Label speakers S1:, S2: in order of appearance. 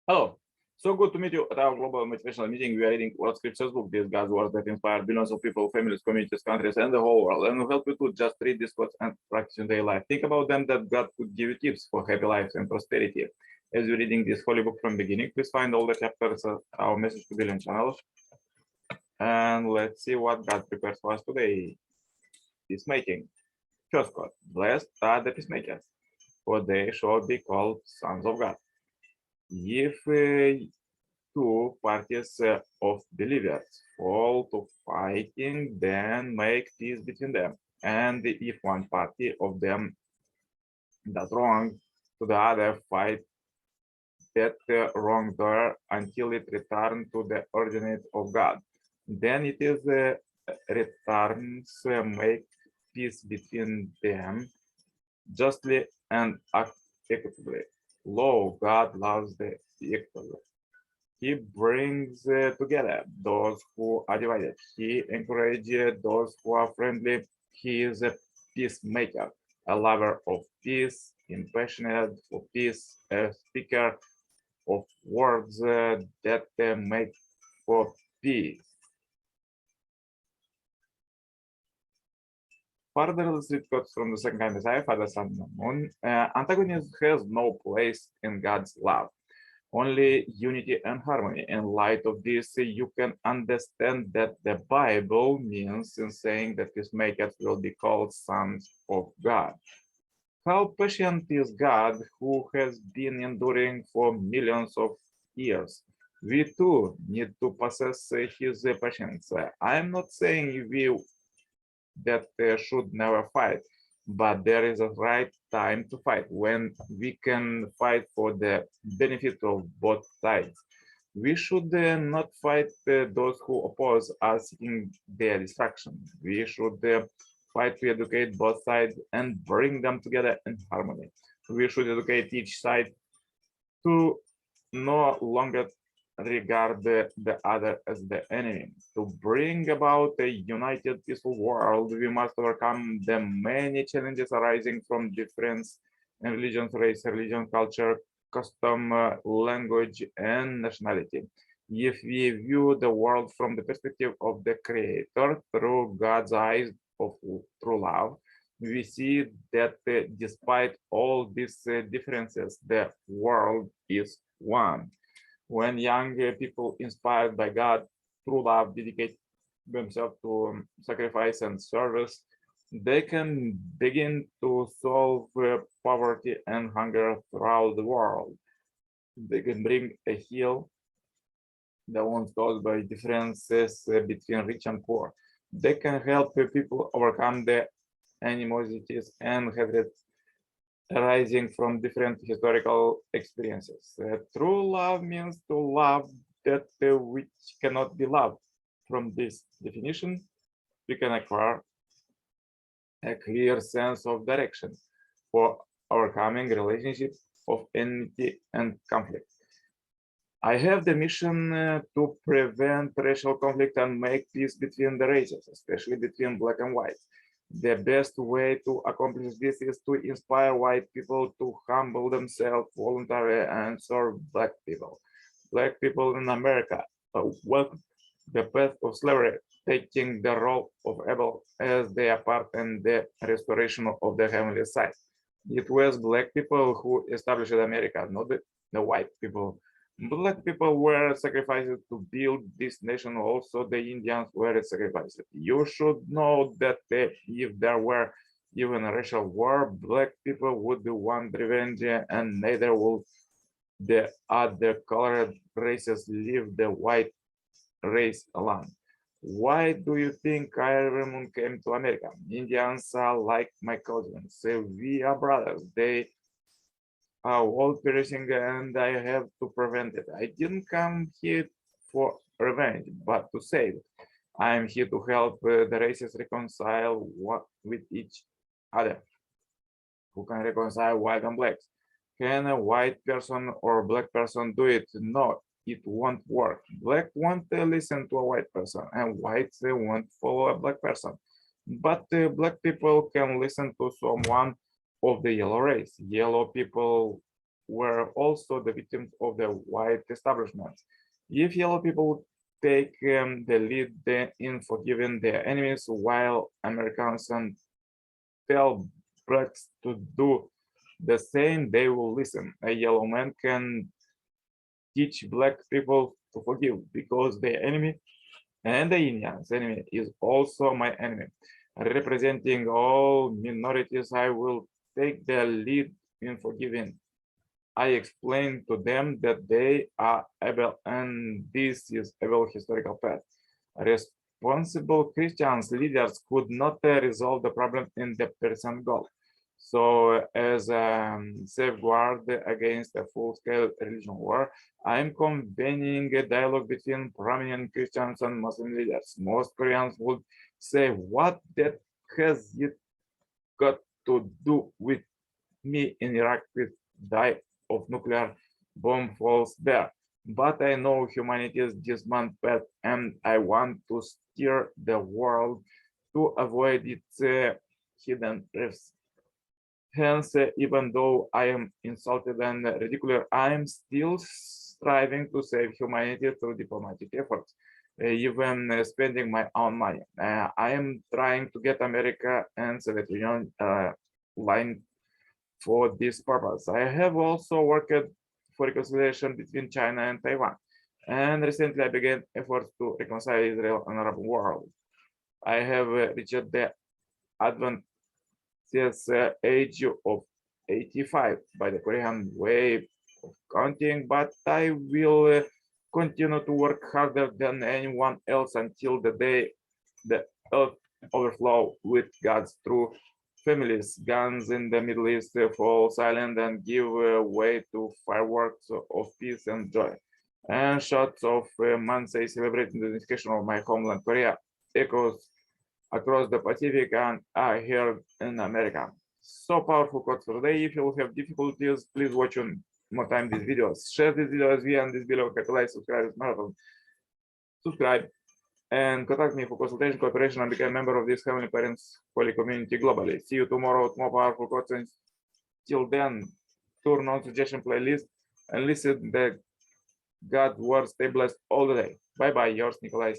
S1: Hello. So good to meet you at our global motivational meeting. We are reading World Scriptures book, these God's words that inspire billions of people, families, communities, countries, and the whole world. And we help you to just read these quotes and practice in daily life. Think about them that God could give you tips for happy lives and prosperity. As you're reading this holy book from the beginning, please find all the chapters of our message to billion channels. And let's see what God prepares for us today. Peacemaking. First quote: Blessed are the peacemakers, for they shall be called sons of God. If two parties of believers fall to fighting, then make peace between them. And if one party of them does wrong to the other, fight that wrongdoer until it returns to the ordinance of God. Then it is returns, make peace between them justly and equitably. Lo, God loves the equal. He brings together those who are divided. He encourages those who are friendly. He is a peacemaker, a lover of peace, impassioned for peace, a speaker of words that make for peace. Further, let's read quotes from the second kind Messiah, Father, Son, and Moon. Antagonism has no place in God's love. Only unity and harmony. In light of this, you can understand that the Bible means in saying that peacemakers will be called sons of God. How patient is God, who has been enduring for millions of years? We too need to possess his patience. I'm not saying we that should never fight, but there is a right time to fight when we can fight for the benefit of both sides. We should not fight those who oppose us seeking their destruction. We should fight to educate both sides and bring them together in harmony. We should educate each side to no longer regard the other as the enemy. To bring about a united, peaceful world, we must overcome the many challenges arising from difference in religion, race, religion, culture, custom, language, and nationality. If we view the world from the perspective of the Creator through God's eyes of true love, we see that despite all these differences, the world is one. When young people inspired by God through love dedicate themselves to sacrifice and service, they can begin to solve poverty and hunger throughout the world. They can bring a heal the ones caused by differences between rich and poor. They can help people overcome the animosities and hatred arising from different historical experiences. True love means to love that which cannot be loved. From this definition, we can acquire a clear sense of direction for overcoming relationships of enmity and conflict. I have the mission to prevent racial conflict and make peace between the races, especially between black and white. The best way to accomplish this is to inspire white people to humble themselves voluntarily and serve black people. Black people in America welcome the path of slavery, taking the role of Abel as their part in the restoration of the heavenly side. It was black people who established America, not the white people. Black people were sacrificed to build this nation. Also, the Indians were sacrificed. You should know that if there were even a racial war, black people would want revenge, and neither would the other colored races leave the white race alone. Why do you think Iron came to America? Indians are like my cousins. We are brothers. They world perishing, and I have to prevent it. I didn't come here for revenge, but to save. I am here to help the races reconcile with each other. Who can reconcile white and blacks? Can a white person or a black person do it? No, it won't work. Black won't listen to a white person, and whites won't follow a black person. But black people can listen to someone of the yellow race. Yellow people were also the victims of the white establishment. If yellow people take the lead in forgiving their enemies, while Americans tell blacks to do the same, they will listen. A yellow man can teach black people to forgive because their enemy and the Indian's enemy is also my enemy. Representing all minorities, I will take the lead in forgiving. I explain to them that they are able and this is able historical fact. Responsible Christians leaders could not resolve the problem in the person goal. So as a safeguard against a full-scale religion war, I'm convening a dialogue between prominent Christians and Muslim leaders. Most Koreans would say, what that has it got to do with me in Iraq with die of nuclear bomb falls there? But I know humanity is dismanned path and I want to steer the world to avoid its hidden rifts. Hence, even though I am insulted and ridiculed, I am still striving to save humanity through diplomatic efforts, even spending my own money. I am trying to get America and Soviet Union aligned for this purpose. I have also worked for reconciliation between China and Taiwan, and recently I began efforts to reconcile Israel and Arab world. I have reached the advanced age of 85 by the Korean way of counting, but I will continue to work harder than anyone else until the day the earth overflow with God's true families. Guns in the Middle East fall silent and give way to fireworks of peace and joy. And shots of Mansei celebrating the unification of my homeland Korea echoes across the Pacific and are here in America. So powerful quotes for today. If you have difficulties, please watch one more time these videos. Share this video as well and this below. Like, subscribe, marathon. Subscribe and contact me for consultation, cooperation, and become a member of this Heavenly Parents Holy Community globally. See you tomorrow with more powerful quotes. Till then, turn on suggestion playlist and listen the God words. Stay blessed all the day. Bye bye. Yours, Nicolae.